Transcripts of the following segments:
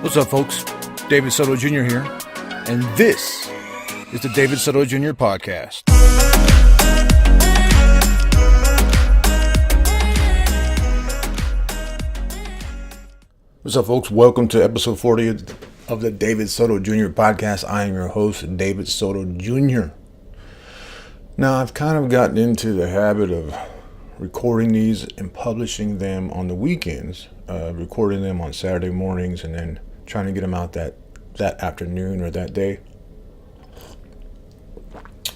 What's up, folks? David Soto Jr. here, and this is the David Soto Jr. podcast. What's up, folks? Welcome to episode 40 of the David Soto Jr. podcast. I am your host, David Soto Jr. Now, I've kind of gotten into the habit of recording these and publishing them on the weekends, recording them on Saturday mornings, and then trying to get them out that afternoon or that day.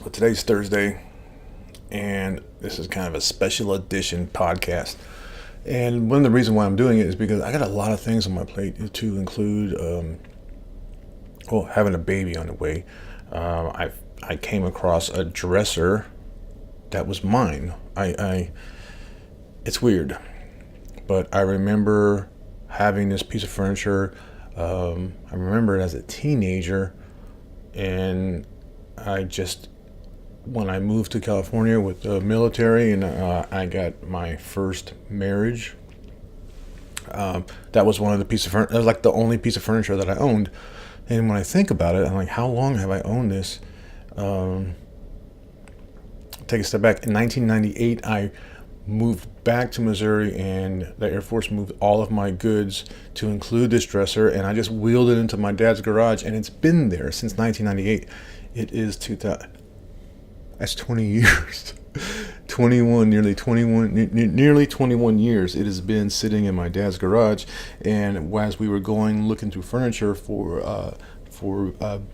But today's Thursday, and this is kind of a special edition podcast. And one of the reasons why I'm doing it is because I got a lot of things on my plate, to include, having a baby on the way. I came across a dresser that was mine. It's weird, but I remember having this piece of furniture. I remember it as a teenager, and when I moved to California with the military, and I got my first marriage, that was one of the pieces of furniture. That was like the only piece of furniture that I owned. And when I think about it, I'm like, how long have I owned this? Take a step back. In 1998, I moved back to Missouri, and the Air Force moved all of my goods to include this dresser, and I just wheeled it into my dad's garage, and it's been there since 1998. It is 2000. That's 20 years. 21, nearly 21 years it has been sitting in my dad's garage. And as we were looking through furniture for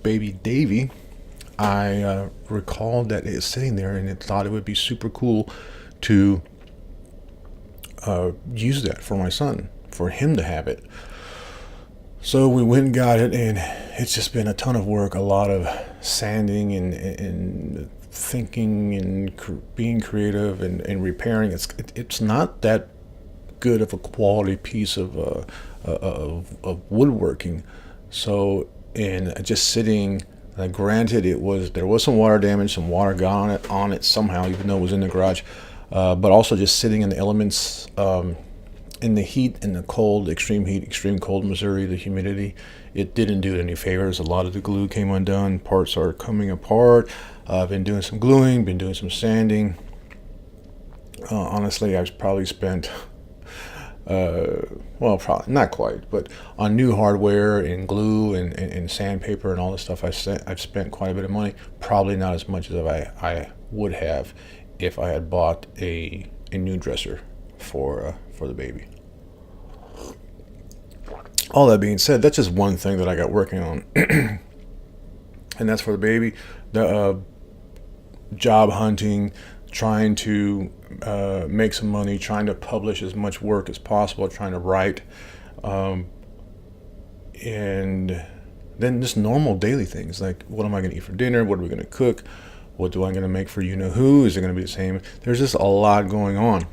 baby Davy, I recalled that it was sitting there, and it thought it would be super cool to use that for my son, for him to have it. So we went and got it, and it's just been a ton of work, a lot of sanding and thinking and being creative and repairing. It's not that good of a quality piece of woodworking. So, and just sitting. Granted, there was some water damage, some water got on it somehow, even though it was in the garage. But also just sitting in the elements, in the heat, in the cold, extreme heat, extreme cold Missouri, the humidity, it didn't do it any favors. A lot of the glue came undone, parts are coming apart. I've been doing some gluing, been doing some sanding. Honestly, I've probably spent, probably not quite, but on new hardware and glue and sandpaper and all this stuff, I've spent quite a bit of money. Probably not as much as I would have if I had bought a new dresser for the baby. All that being said, that's just one thing that I got working on, and that's for the baby. The job hunting, trying to make some money, trying to publish as much work as possible, trying to write, and then just normal daily things like, what am I going to eat for dinner? What are we going to cook? What do I going to make for you-know-who? Is it going to be the same? There's just a lot going on.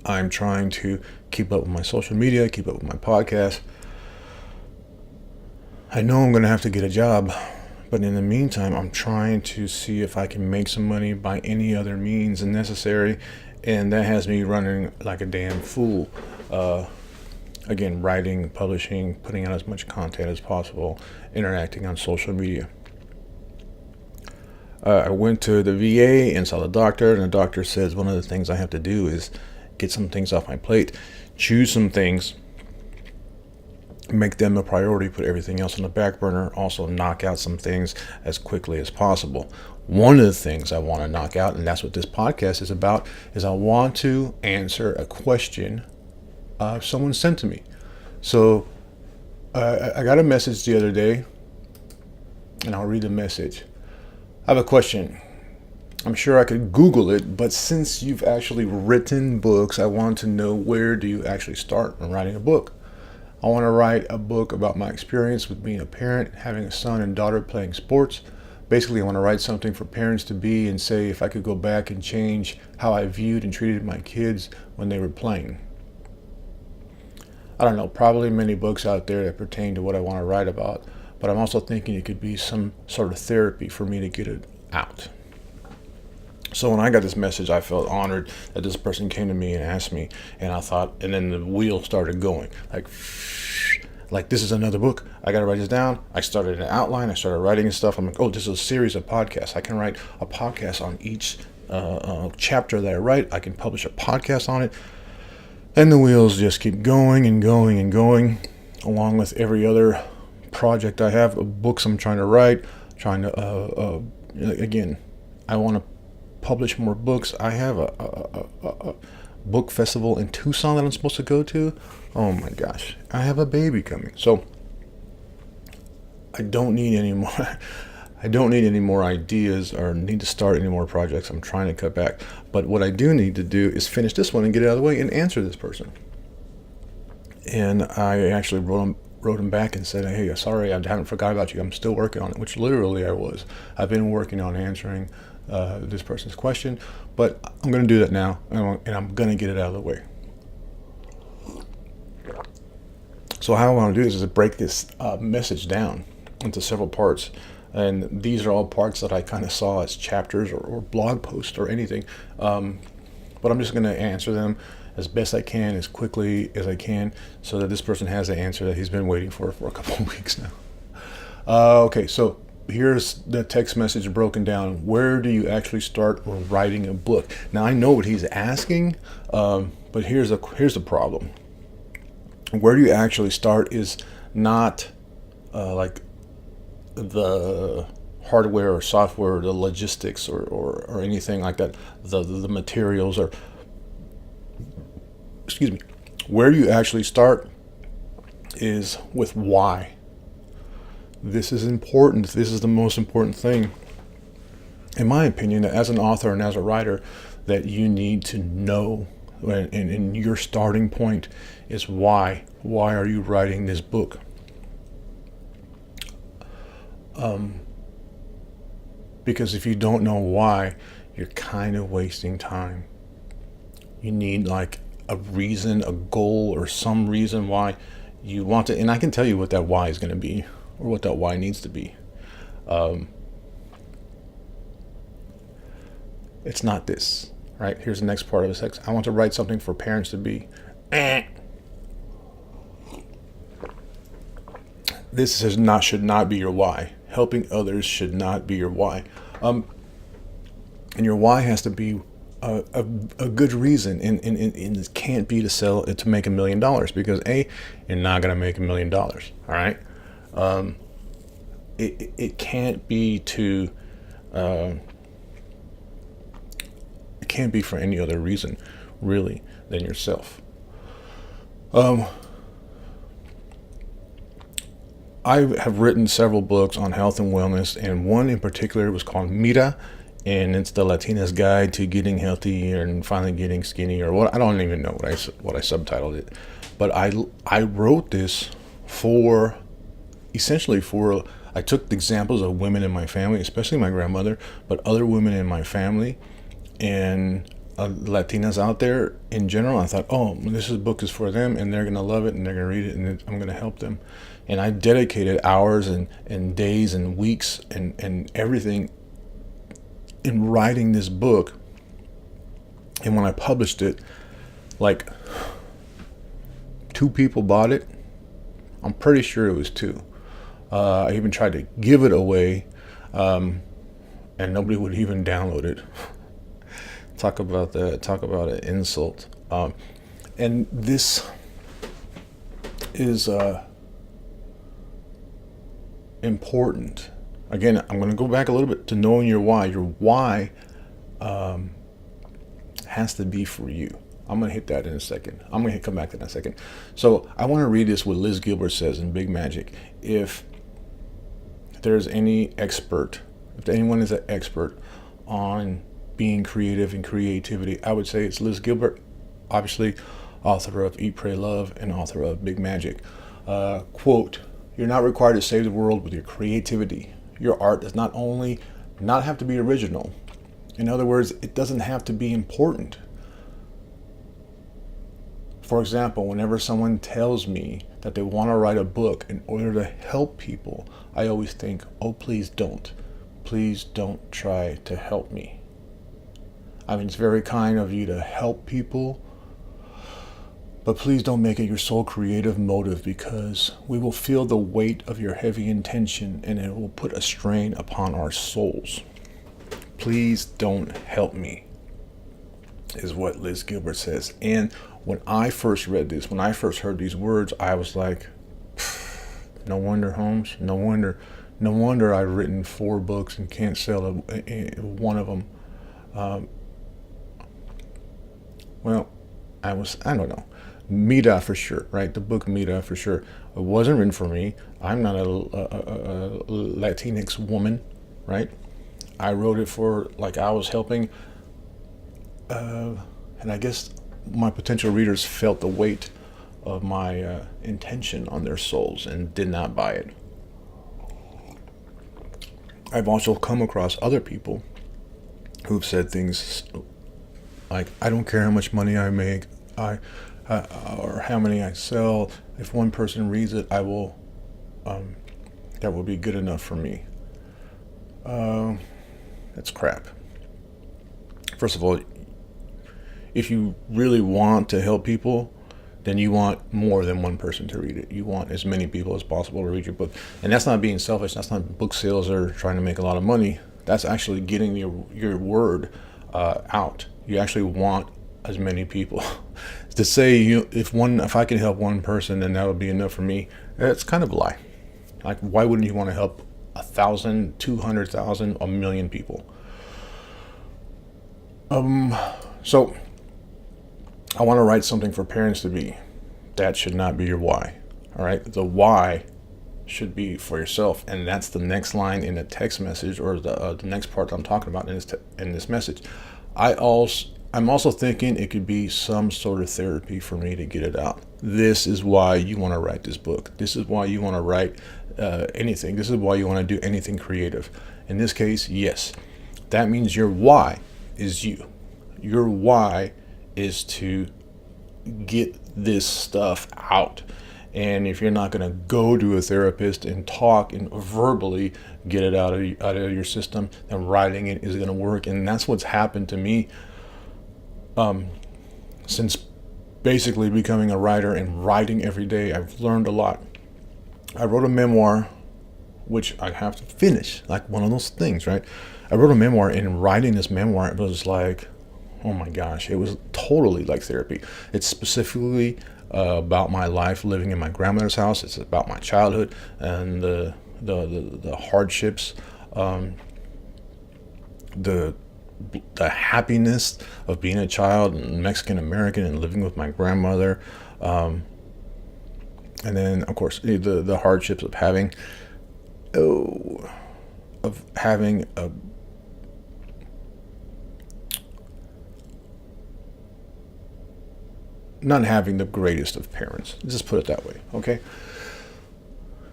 I'm trying to keep up with my social media, keep up with my podcast. I know I'm going to have to get a job, but in the meantime, I'm trying to see if I can make some money by any other means necessary, and that has me running like a damn fool. Again, writing, publishing, putting out as much content as possible, interacting on social media. I went to the VA and saw the doctor, and the doctor says one of the things I have to do is get some things off my plate, choose some things, make them a priority, put everything else on the back burner, also knock out some things as quickly as possible. One of the things I want to knock out, and that's what this podcast is about, is I want to answer a question someone sent to me. So I got a message the other day, and I'll read the message. I have a question. I'm sure I could Google it, but since you've actually written books, I want to know, where do you actually start when writing a book? I want to write a book about my experience with being a parent, having a son and daughter playing sports. Basically, I want to write something for parents to be and say, if I could go back and change how I viewed and treated my kids when they were playing. I don't know, probably many books out there that pertain to what I want to write about, but I'm also thinking it could be some sort of therapy for me to get it out. So when I got this message, I felt honored that this person came to me and asked me, and I thought, and then the wheel started going. Like, Like, this is another book. I got to write this down. I started an outline. I started writing stuff. I'm like, oh, this is a series of podcasts. I can write a podcast on each chapter that I write. I can publish a podcast on it. And the wheels just keep going and going and going, along with every other project I have, books I'm trying to write, again, I want to publish more books. I have a book festival in Tucson that I'm supposed to go to. Oh my gosh, I have a baby coming. So I don't need any more. I don't need any more ideas or need to start any more projects. I'm trying to cut back. But what I do need to do is finish this one and get it out of the way and answer this person. And I actually wrote him back and said, hey, sorry, I haven't forgot about you. I'm still working on it, which literally I was. I've been working on answering this person's question, but I'm going to do that now, and I'm going to get it out of the way. So how I want to do this is to break this message down into several parts. And these are all parts that I kind of saw as chapters or blog posts or anything. But I'm just going to answer them as best I can, as quickly as I can, so that this person has the answer that he's been waiting for a couple of weeks now. Okay, so here's the text message broken down. Where do you actually start writing a book? Now, I know what he's asking, but here's the problem. Where do you actually start is not like the hardware or software, the logistics or anything like that, the materials, or excuse me, where you actually start is with why. This is important. This is the most important thing, in my opinion, as an author and as a writer, that you need to know. And your starting point is why. Why are you writing this book? Because if you don't know why, you're kind of wasting time. You need like a reason, a goal, or some reason why you want to. And I can tell you what that why is going to be, or what that why needs to be. It's not this, right? Here's the next part of the text. I want to write something for parents to be. This should not be your why. Helping others should not be your why. And your why has to be a good reason, and it can't be to sell it to make $1 million, because you're not going to make $1 million. All right. It can't be to. It can't be for any other reason, really, than yourself. I have written several books on health and wellness, and one in particular was called Mira, and it's the Latina's Guide to Getting Healthy and Finally Getting Skinny, or what. I don't even know what I subtitled it, but I wrote this essentially for. I took examples of women in my family, especially my grandmother, but other women in my family, and Latinas out there in general. I thought, this book is for them, and they're gonna love it, and they're gonna read it, and I'm gonna help them. And I dedicated hours and days and weeks and everything in writing this book. And when I published it, like 2 people bought it. I'm pretty sure it was 2. I even tried to give it away, and nobody would even download it. Talk about an insult. And this is important. Again, I'm going to go back a little bit to knowing your why. Your why has to be for you. I'm going to hit that in a second. I'm going to come back to that in a second. So I want to read this, what Liz Gilbert says in Big Magic. If there's any expert, if anyone is an expert on being creative and creativity, I would say it's Liz Gilbert, obviously author of Eat, Pray, Love, and author of Big Magic. Quote, "You're not required to save the world with your creativity. Your art does not only not have to be original. In other words, it doesn't have to be important. For example, whenever someone tells me that they want to write a book in order to help people, I always think, oh, please don't. Please don't try to help me. I mean, it's very kind of you to help people, But please don't make it your sole creative motive, because we will feel the weight of your heavy intention and it will put a strain upon our souls. Please don't help me, is what Liz Gilbert says. And when I first read this, when I first heard these words, I was like, no wonder, Holmes. No wonder I've written 4 books and can't sell one of them. Well, I don't know. Mita for sure, right? The book Mita for sure. It wasn't written for me. I'm not a Latinx woman, right? I wrote it for, like, I was helping, and I guess my potential readers felt the weight of my intention on their souls and did not buy it. I've also come across other people who've said things like, I don't care how much money I make, or how many I sell. If one person reads it, I will. That will be good enough for me. That's crap. First of all, if you really want to help people, then you want more than one person to read it. You want as many people as possible to read your book. And that's not being selfish. That's not book sales or trying to make a lot of money. That's actually getting your word out. You actually want as many people. To say if I can help one person, then that would be enough for me, that's kind of a lie. Like, why wouldn't you want to help 1,000, 200,000, a million people? So I want to write something for parents to be. That should not be your why. All right, the why should be for yourself, and that's the next line in the text message, or the next part that I'm talking about in this message. I'm also thinking it could be some sort of therapy for me to get it out. This is why you want to write this book. This is why you want to write anything. This is why you want to do anything creative. In this case, yes, that means your why is you. Your why is to get this stuff out. And if you're not going to go to a therapist and talk and verbally get it out of your system, then writing it is going to work. And that's what's happened to me since basically becoming a writer and writing every day. I've learned a lot. I wrote a memoir, which I have to finish, like one of those things, right? I wrote a memoir, and in writing this memoir, it was like, oh my gosh, it was totally like therapy. It's specifically about my life living in my grandmother's house. It's about my childhood and the hardships, the happiness of being a child and Mexican American and living with my grandmother, and then of course the hardships of having a not having the greatest of parents. Just put it that way, okay?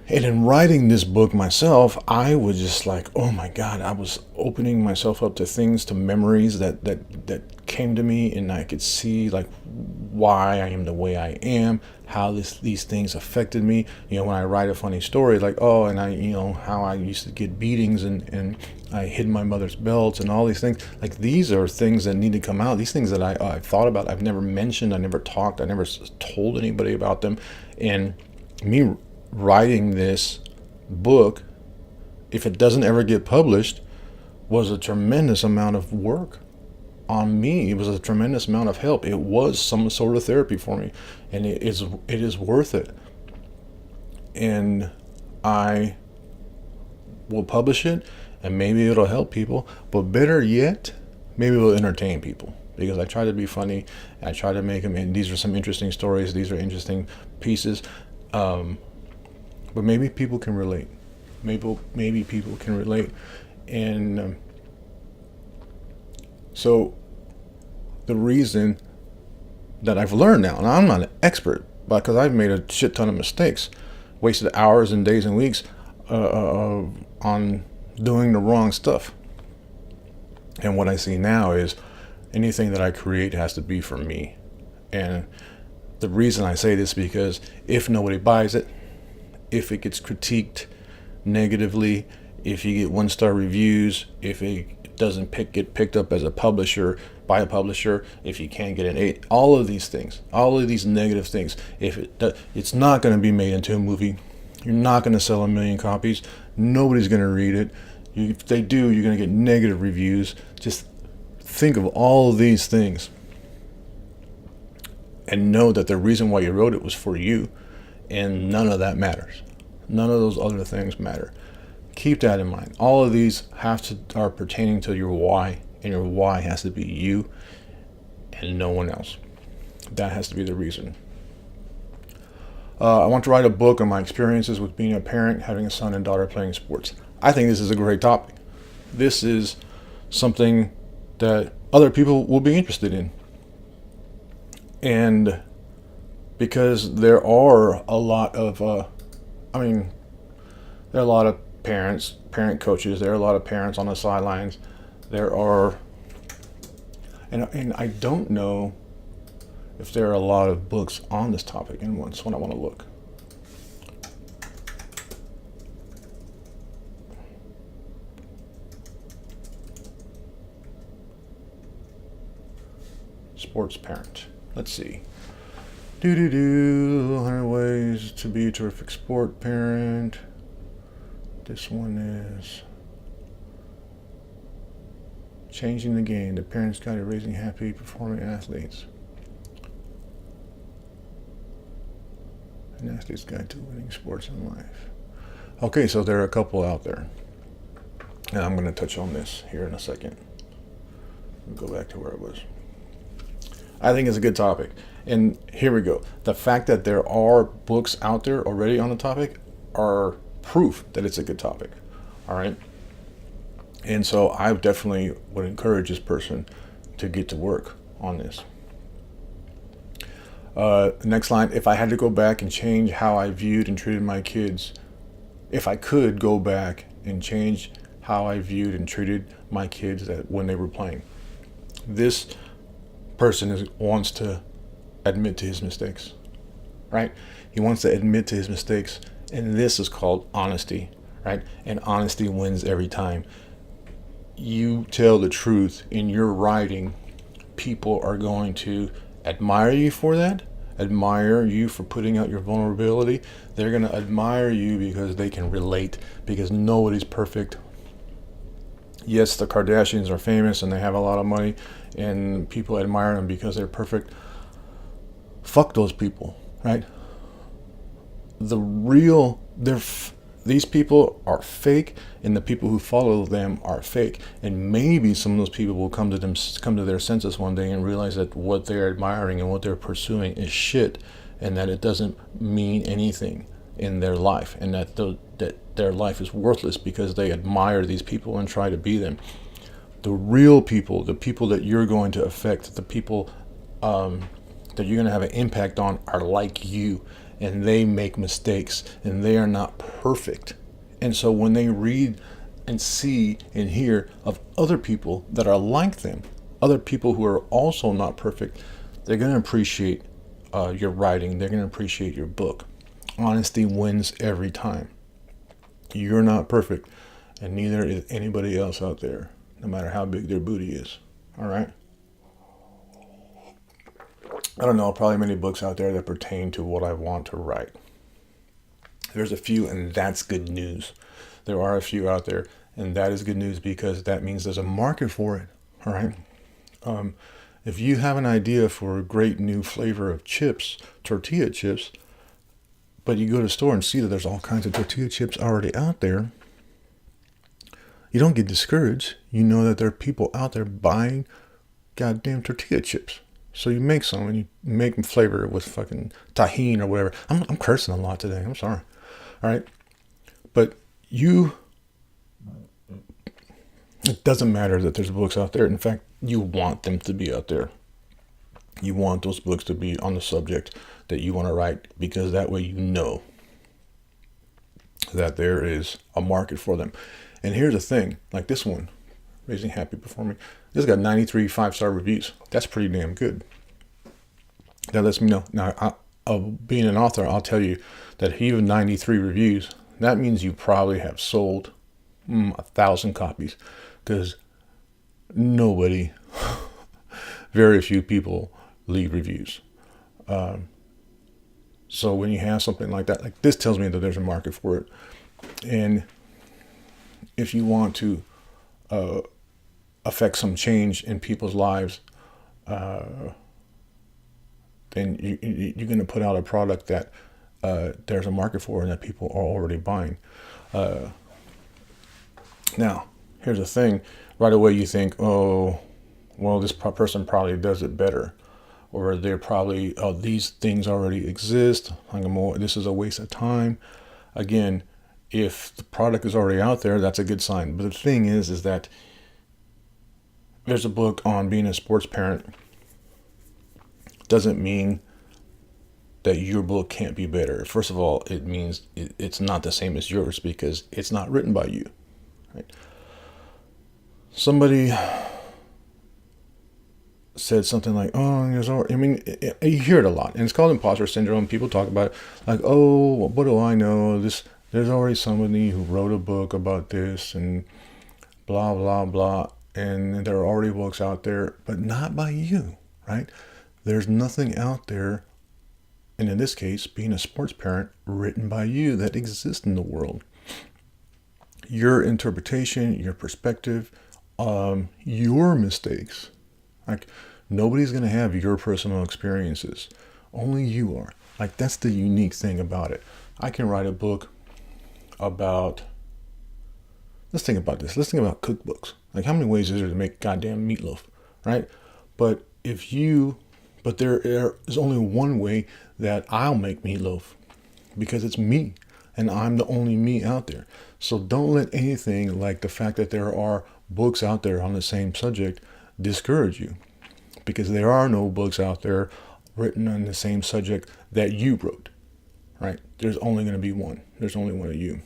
And in writing this book myself, I was just like, oh my God, I was opening myself up to things, to memories that came to me, and I could see like why I am the way I am, how these things affected me. You know, when I write a funny story, like, oh, and how I used to get beatings and I hid my mother's belts and all these things. Like, these are things that need to come out. These things that I thought about, I've never mentioned, I never talked, I never told anybody about them. And me writing this book, if it doesn't ever get published, was a tremendous amount of work on me. It was a tremendous amount of help. It was some sort of therapy for me, and it is worth it. And I will publish it, and maybe it'll help people, but better yet, maybe it'll entertain people, because I try to be funny. I try to make them, and these are some interesting stories. These are interesting pieces. But maybe people can relate. Maybe people can relate. And so the reason that I've learned now, and I'm not an expert, because I've made a shit ton of mistakes, wasted hours and days and weeks on doing the wrong stuff. And what I see now is anything that I create has to be for me. And the reason I say this is because if nobody buys it, if it gets critiqued negatively, if you get 1-star reviews, if it doesn't get picked up as a publisher by a publisher, if you can't get an 8, all of these things, all of these negative things, if it's not going to be made into a movie, you're not going to sell 1 million copies, nobody's going to read it. If they do, you're going to get negative reviews. Just think of all of these things and know that the reason why you wrote it was for you, and none of that matters. None of those other things matter. Keep that in mind. All of these are pertaining to your why, and your why has to be you and no one else. That has to be the reason. I want to write a book on my experiences with being a parent, having a son and daughter playing sports. I think this is a great topic. This is something that other people will be interested in. And because there are a lot of, there are a lot of parent coaches, there are a lot of parents on the sidelines. There are, and I don't know if there are a lot of books on this topic, and once when I want to look. Sports parent. Let's see. 100 ways to be a terrific sport parent. This one is Changing the Game, the Parent's Guide to Raising Happy Performing Athletes. An Athlete's Guide to Winning Sports in Life. Okay, so there are a couple out there. And I'm going to touch on this here in a second. Go back to where it was. I think it's a good topic. And here we go. The fact that there are books out there already on the topic are proof that it's a good topic. All right. And so I definitely would encourage this person to get to work on this. Next line, if I had to go back and change how I viewed and treated my kids, if I could go back and change how I viewed and treated my kids when they were playing. This person wants to admit to his mistakes, right? He wants to admit to his mistakes, and this is called honesty, right? And honesty wins every time. You tell the truth in your writing, people are going to admire you for that, admire you for putting out your vulnerability. They're going to admire you because they can relate, because nobody's perfect. Yes, the Kardashians are famous and they have a lot of money and people admire them because they're perfect. Fuck those people, right? These people are fake, and the people who follow them are fake. And maybe some of those people will come to their senses one day and realize that what they're admiring and what they're pursuing is shit, and that it doesn't mean anything in their life, and that their life is worthless because they admire these people and try to be them. The real people, the people that you're going to affect, the people that you're going to have an impact on are like you, and they make mistakes, and they are not perfect. And so when they read and see and hear of other people that are like them, other people who are also not perfect, they're going to appreciate your writing. They're going to appreciate your book. Honesty wins every time. You're not perfect, and neither is anybody else out there, no matter how big their booty is. All right? I don't know, probably many books out there that pertain to what I want to write. There's a few, and that's good news. There are a few out there, and that is good news because that means there's a market for it. All right? If you have an idea for a great new flavor of chips, tortilla chips, but you go to the store and see that there's all kinds of tortilla chips already out there, you don't get discouraged. You know that there are people out there buying goddamn tortilla chips. So you make some and you make them flavor it with fucking tahini or whatever. I'm cursing a lot today. I'm sorry. All right. But it doesn't matter that there's books out there. In fact, you want them to be out there. You want those books to be on the subject that you want to write, because that way you know that there is a market for them. And here's the thing, like this one, Raising Happy Performing, this got 93 5-star reviews. That's pretty damn good. That lets me know. Now, being an author, I'll tell you that even 93 reviews, that means you probably have sold 1,000 copies, because nobody, very few people leave reviews. So when you have something like that, like this tells me that there's a market for it. And if you want to affect some change in people's lives, then you're going to put out a product that there's a market for and that people are already buying. Now, here's the thing. Right away you think, oh, well, this person probably does it better. Or they're probably, oh, these things already exist. This is a waste of time. Again, if the product is already out there, that's a good sign. But the thing is that there's a book on being a sports parent. Doesn't mean that your book can't be better. First of all, it means it's not the same as yours because it's not written by you. Right? Somebody said something like, oh, you hear it a lot, and it's called imposter syndrome. People talk about it like, oh, what do I know? There's already somebody who wrote a book about this and blah, blah, blah. And there are already books out there, but not by you, right? There's nothing out there, and in this case, being a sports parent, written by you that exists in the world. Your interpretation, your perspective, your mistakes. Like, nobody's going to have your personal experiences. Only you are. Like, that's the unique thing about it. I can write a book about, let's think about this. Let's think about cookbooks. Like, how many ways is there to make goddamn meatloaf, right? But there is only one way that I'll make meatloaf because it's me and I'm the only me out there. So don't let anything like the fact that there are books out there on the same subject discourage you, because there are no books out there written on the same subject that you wrote, right? There's only going to be one. There's only one of you.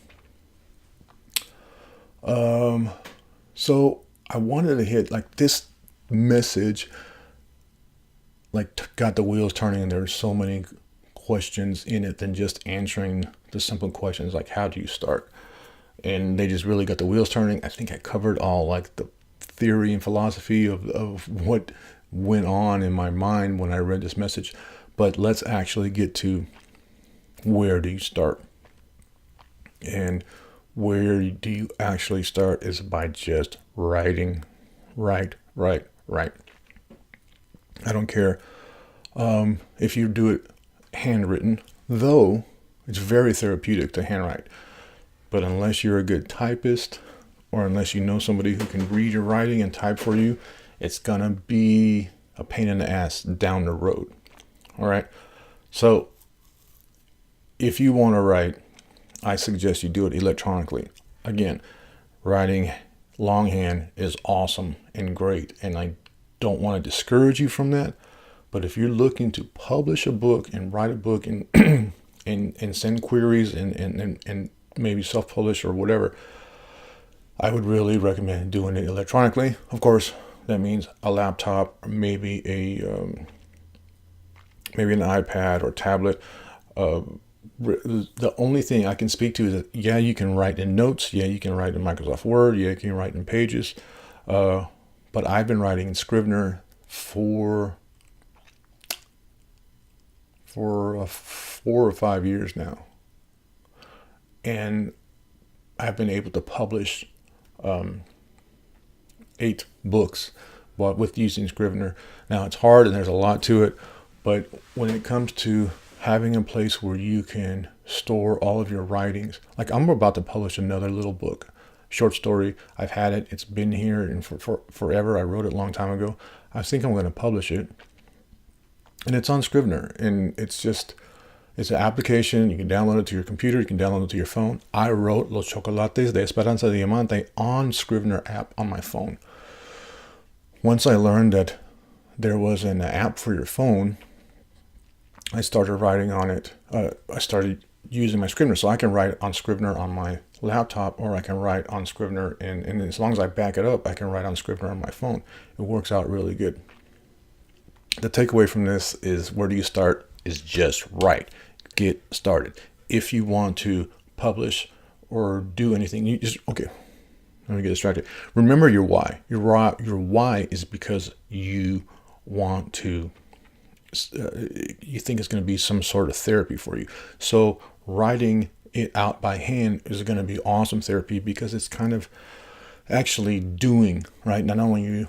So I wanted to hit like this message, like got the wheels turning, and there's so many questions in it than just answering the simple questions like how do you start, and they just really got the wheels turning. I think I covered all like the theory and philosophy of what went on in my mind when I read this message. But let's actually get to where do you start. And where do you actually start is by just writing. Write. I don't care if you do it handwritten, though it's very therapeutic to handwrite. But unless you're a good typist, or unless you know somebody who can read your writing and type for you, it's going to be a pain in the ass down the road. All right. So if you want to write, I suggest you do it electronically. Again, writing longhand is awesome and great, and I don't want to discourage you from that. But if you're looking to publish a book and write a book and and send queries and maybe self-publish or whatever, I would really recommend doing it electronically. Of course, that means a laptop, or maybe maybe an iPad or tablet. The only thing I can speak to is that, yeah, you can write in notes. Yeah, you can write in Microsoft Word. Yeah, you can write in Pages. But I've been writing in Scrivener for 4 or 5 years now. And I've been able to publish 8 books with using Scrivener. Now, it's hard and there's a lot to it, but when it comes to having a place where you can store all of your writings, like I'm about to publish another little book, short story. I've had it. It's been here and for forever. I wrote it a long time ago. I think I'm going to publish it. And it's on Scrivener, and it's an application. You can download it to your computer. You can download it to your phone. I wrote Los Chocolates de Esperanza Diamante on Scrivener app on my phone. Once I learned that there was an app for your phone, I started writing on it. I started using my Scrivener, so I can write on Scrivener on my laptop, or I can write on Scrivener, and as long as I back it up, I can write on Scrivener on my phone. It works out really good. The takeaway from this is, where do you start? Is just write. Get started. If you want to publish or do anything, you just, okay, Let me get distracted. Remember your why. Your why is because you want to, you think it's going to be some sort of therapy for you. So writing it out by hand is going to be awesome therapy, because it's kind of actually doing, right? Not only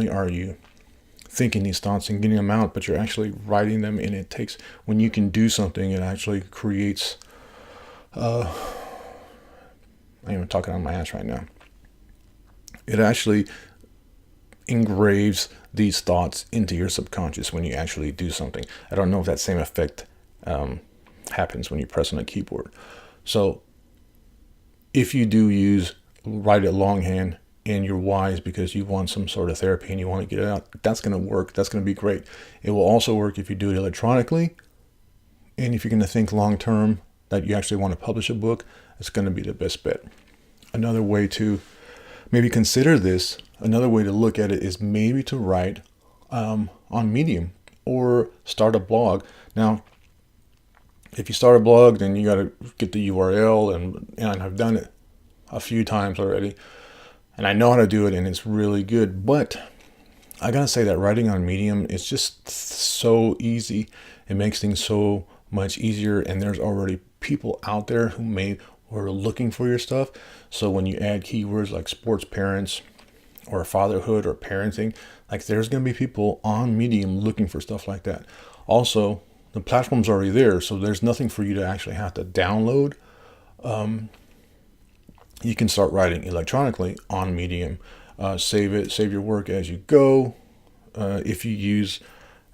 are you thinking these thoughts and getting them out, but you're actually writing them. And it takes, when you can do something, it actually creates, I'm even talking on my ass right now. It actually engraves these thoughts into your subconscious when you actually do something. I don't know if that same effect happens when you press on a keyboard. So if you do write it longhand, and your why is because you want some sort of therapy and you want to get it out, that's going to work. That's going to be great. It will also work if you do it electronically. And if you're going to think long term that you actually want to publish a book, it's going to be the best bet. Another way to maybe consider this, another way to look at it, is maybe to write on Medium or start a blog. Now, if you start a blog, then you got to get the URL, and I've done it a few times already, and I know how to do it, and it's really good. But I gotta say that writing on Medium is just so easy. It makes things so much easier, and there's already people out there who are looking for your stuff. So when you add keywords like sports parents or fatherhood or parenting, like, there's gonna be people on Medium looking for stuff like that. Also, the platform's already there, so there's nothing for you to actually have to download. You can start writing electronically on Medium. Save your work as you go. If you use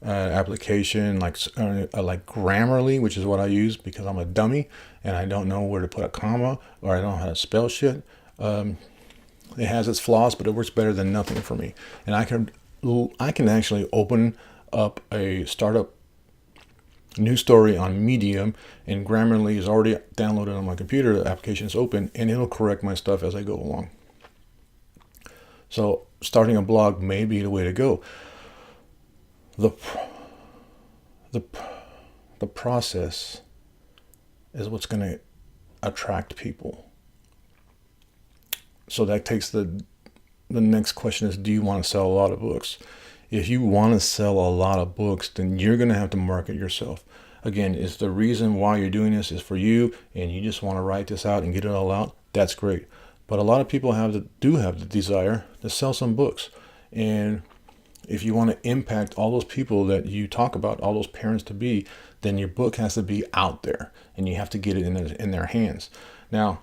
application like Grammarly, which is what I use because I'm a dummy and I don't know where to put a comma, or I don't know how to spell shit. It has its flaws, but it works better than nothing for me. And I can actually open up a startup new story on Medium, and Grammarly is already downloaded on my computer. The application is open, and it'll correct my stuff as I go along. So starting a blog may be the way to go. The process is what's going to attract people. So that takes the next question is, do you want to sell a lot of books? If you want to sell a lot of books, then you're going to have to market yourself. Again, if the reason why you're doing this is for you and you just want to write this out and get it all out, that's great. But a lot of people do have the desire to sell some books. And if you want to impact all those people that you talk about, all those parents to be, then your book has to be out there and you have to get it in their hands. Now,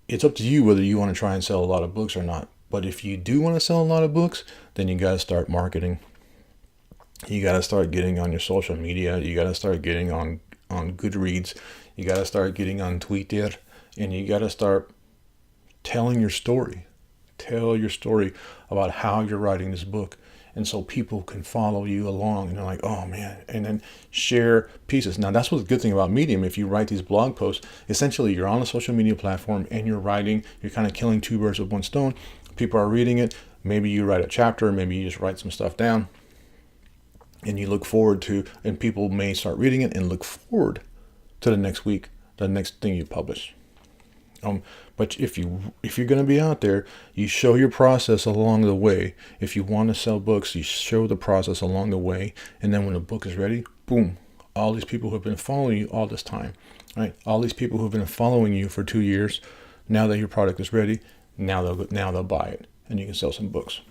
it's up to you whether you want to try and sell a lot of books or not. But if you do want to sell a lot of books, then you got to start marketing. You got to start getting on your social media. You got to start getting on Goodreads. You got to start getting on Twitter. And you got to start telling your story. Tell your story about how you're writing this book. And so people can follow you along and they're like, oh man, and then share pieces. Now that's what's the good thing about Medium. If you write these blog posts, essentially you're on a social media platform and you're writing, you're kind of killing two birds with one stone. People are reading it. Maybe you write a chapter, maybe you just write some stuff down and you look forward to, and people may start reading it and look forward to the next week, the next thing you publish. But if you're going to be out there, you show your process along the way. If you want to sell books, you show the process along the way. And then when the book is ready, boom, all these people who have been following you all this time, right? All these people who have been following you for 2 years, now that your product is ready, now they'll buy it and you can sell some books.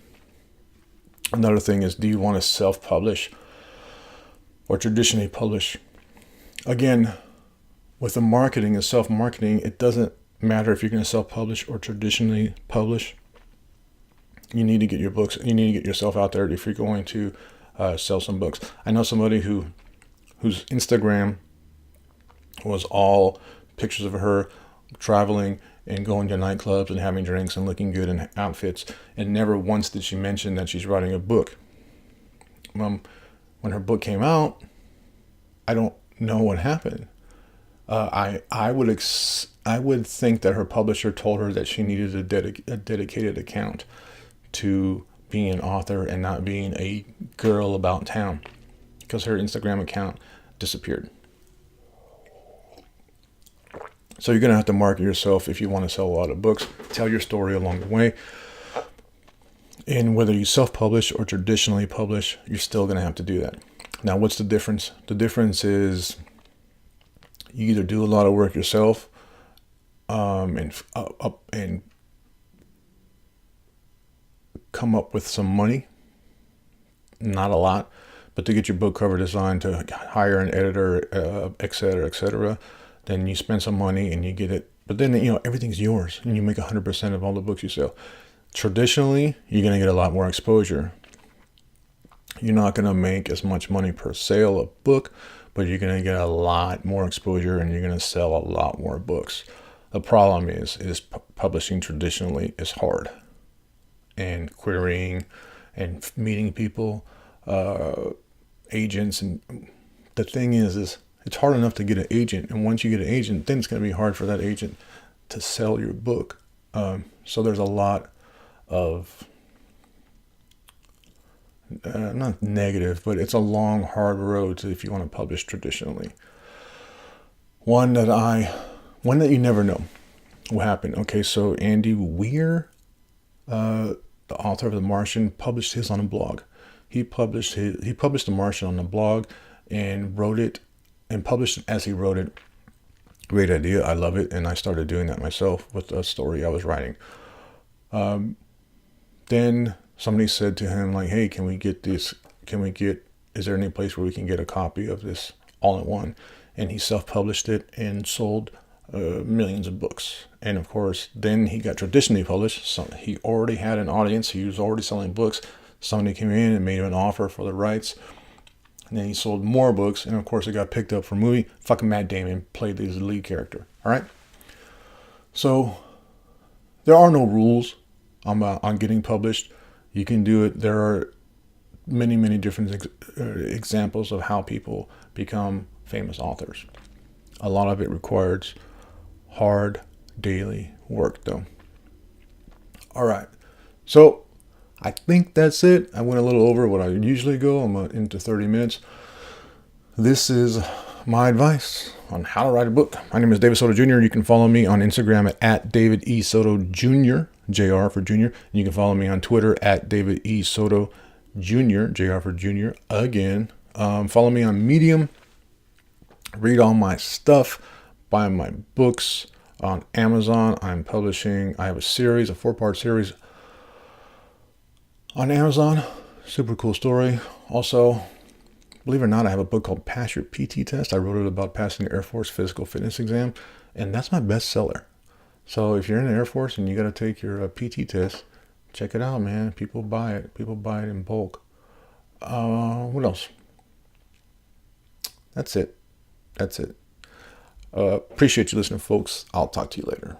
Another thing is, do you want to self-publish or traditionally publish? Again, with the marketing and self-marketing, it doesn't matter if you're going to self-publish or traditionally publish. You need to get your books. You need to get yourself out there if you're going to sell some books. I know somebody whose Instagram was all pictures of her traveling and going to nightclubs and having drinks and looking good in outfits, and never once did she mention that she's writing a book. When her book came out, I don't know what happened. I would think that her publisher told her that she needed a dedicated account to being an author and not being a girl about town, because her Instagram account disappeared. So you're going to have to market yourself if you want to sell a lot of books. Tell your story along the way. And whether you self-publish or traditionally publish, you're still going to have to do that. Now, what's the difference? The difference is you either do a lot of work yourself and come up with some money, not a lot, but to get your book cover designed, to hire an editor, et cetera, then you spend some money and you get it. But then, everything's yours and you make 100% of all the books you sell. Traditionally, you're going to get a lot more exposure. You're not going to make as much money per sale of book, but you're going to get a lot more exposure and you're going to sell a lot more books. The problem is publishing traditionally is hard, and querying and meeting people, agents. And the thing is it's hard enough to get an agent. And once you get an agent, then it's going to be hard for that agent to sell your book. So there's a lot of, not negative, but it's a long, hard road if you want to publish traditionally. One that you never know what happened. Okay, so Andy Weir, the author of The Martian, published his on a blog. He published The Martian on the blog and wrote it and published it as he wrote it. Great idea. I love it. And I started doing that myself with a story I was writing. Then somebody said to him, like, hey, is there any place where we can get a copy of this all in one? And he self-published it and sold millions of books. And of course, then he got traditionally published. So he already had an audience. He was already selling books. Somebody came in and made him an offer for the rights. And then he sold more books. And of course, it got picked up for a movie. Fucking Matt Damon played his lead character. All right. So there are no rules on getting published. You can do it. There are many, many different examples of how people become famous authors. A lot of it requires hard daily work, though. All right. So I think that's it. I went a little over what I usually go. I'm into 30 minutes. This is my advice on how to write a book. My name is David Soto Jr. You can follow me on Instagram at David E. Soto Jr., JR for Junior. And you can follow me on Twitter at David E. Soto Jr., JR for Junior. Again, follow me on Medium. Read all my stuff. Buy my books on Amazon. I have a series, a 4-part series on Amazon. Super cool story. Also, believe it or not, I have a book called Pass Your PT Test. I wrote it about passing the Air Force physical fitness exam, and that's my bestseller. So if you're in the Air Force and you got to take your PT test, check it out, man. People buy it. People buy it in bulk. What else? That's it. Appreciate you listening, folks. I'll talk to you later.